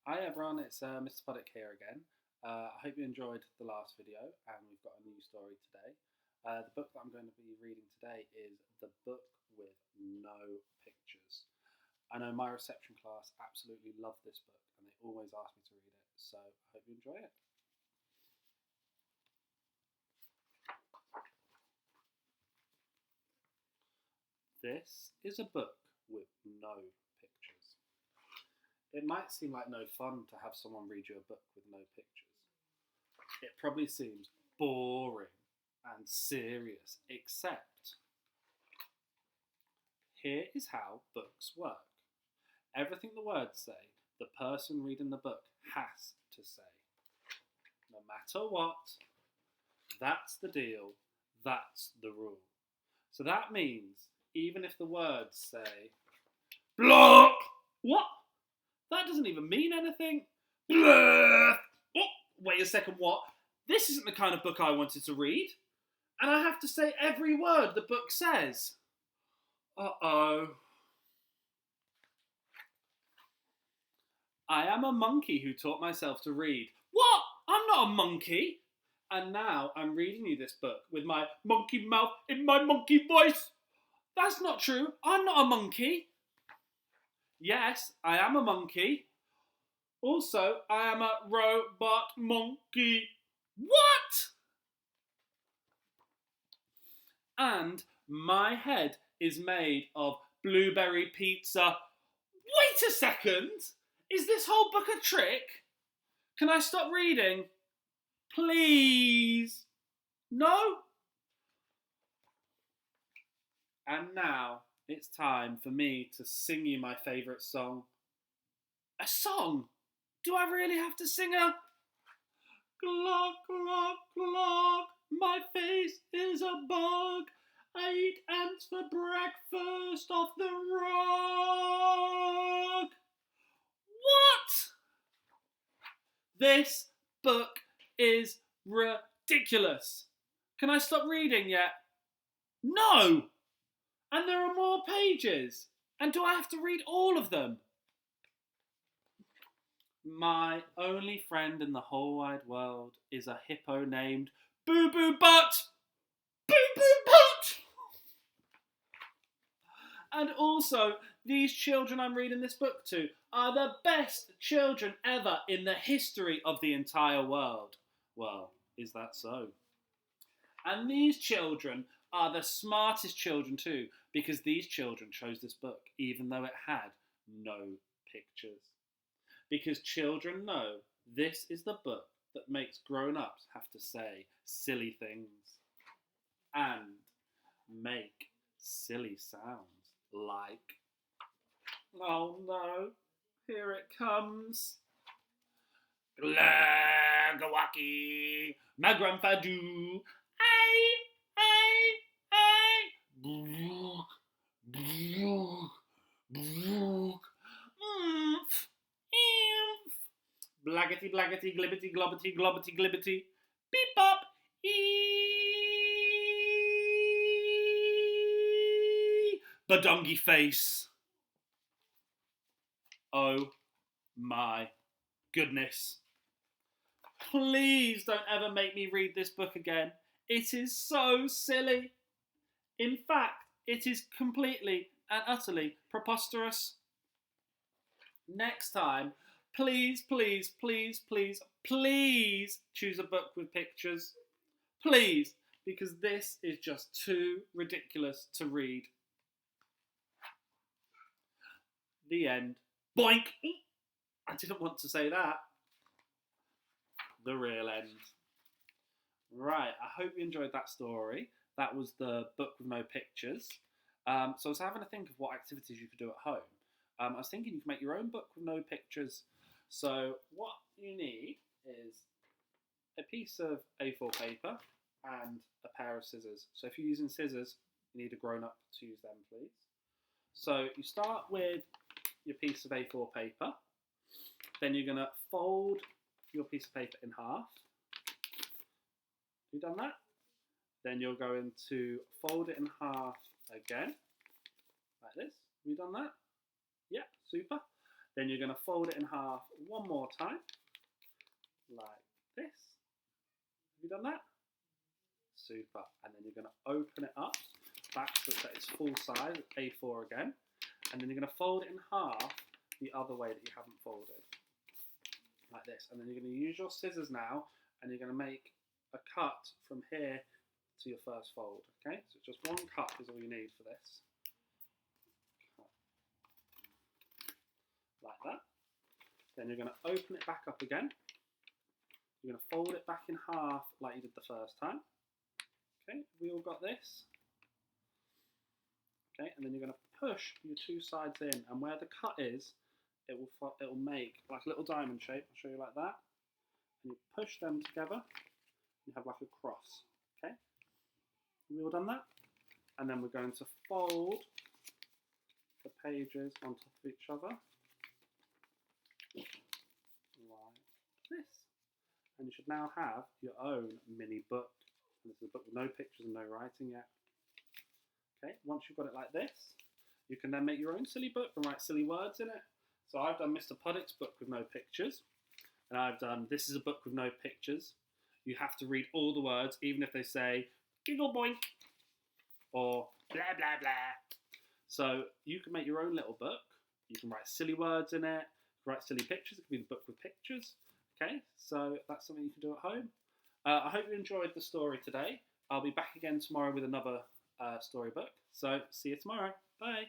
Hi everyone, it's Mr. Puddick here again. I hope you enjoyed the last video and we've got a new story today. The book that I'm going to be reading today is The Book with No Pictures. I know my reception class absolutely love this book and they always ask me to read it, so I hope you enjoy it. This is a book with no pictures. It might seem like no fun to have someone read you a book with no pictures. It probably seems boring and serious, except here is how books work. Everything the words say, the person reading the book has to say. No matter what, that's the deal, that's the rule. So that means even if the words say, block, what? That doesn't even mean anything. Blah. Oh, wait a second, what? This isn't the kind of book I wanted to read. And I have to say every word the book says. Uh-oh. I am a monkey who taught myself to read. What? I'm not a monkey. And now I'm reading you this book with my monkey mouth in my monkey voice. That's not true. I'm not a monkey. Yes, I am a monkey. Also, I am a robot monkey. What? And my head is made of blueberry pizza. Wait a second! Is this whole book a trick? Can I stop reading? Please? No? And now it's time for me to sing you my favourite song. A song? Do I really have to sing a... Glug, glug, glug, my face is a bug. I eat ants for breakfast off the rug. What? This book is ridiculous. Can I stop reading yet? No! And there are more pages. And do I have to read all of them? My only friend in the whole wide world is a hippo named Boo Boo Butt! Boo Boo Butt! And also, these children I'm reading this book to are the best children ever in the history of the entire world. Well, is that so? And these children are the smartest children too, because these children chose this book even though it had no pictures. Because children know this is the book that makes grown-ups have to say silly things and make silly sounds like, oh no, here it comes. Glagawaki, my grandfadu, ay, brook, brook, brook, blaggety, blaggety, glibbity, globbity, globbity, glibbity, beep bop, ee, badongy face. Oh my goodness. Please don't ever make me read this book again. It is so silly. In fact, it is completely and utterly preposterous. Next time, please, please, please, please, please choose a book with pictures. Please, because this is just too ridiculous to read. The end. Boink! I didn't want to say that. The real end. Right, I hope you enjoyed that story. That was the book with no pictures. So I was having to think of what activities you could do at home. I was thinking you can make your own book with no pictures. So what you need is a piece of A4 paper and a pair of scissors. So if you're using scissors, you need a grown-up to use them, please. So you start with your piece of A4 paper. Then you're going to fold your piece of paper in half. Have you done that? Then you're going to fold it in half again, like this. Have you done that? Yeah, super. Then you're going to fold it in half one more time, like this. Have you done that? Super. And then you're going to open it up back so that it's full size, A4 again. And then you're going to fold it in half the other way that you haven't folded, like this. And then you're going to use your scissors now, and you're going to make a cut from here to your first fold. Okay, so just one cut is all you need for this. Like that. Then you're going to open it back up again. You're going to fold it back in half like you did the first time. Okay, we all got this. Okay, and then you're going to push your two sides in, and where the cut is, it will make like a little diamond shape. I'll show you like that. And you push them together. You have like a cross. Okay, we all done that? And then we're going to fold the pages on top of each other, like this. And you should now have your own mini book. And this is a book with no pictures and no writing yet. Okay, once you've got it like this, you can then make your own silly book and write silly words in it. So I've done Mr. Puddick's book with no pictures. And I've done, this is a book with no pictures. You have to read all the words, even if they say, giggle boink, or blah, blah, blah. So you can make your own little book. You can write silly words in it, write silly pictures. It could be the book with pictures. Okay, so that's something you can do at home. I hope you enjoyed the story today. I'll be back again tomorrow with another storybook. So see you tomorrow. Bye.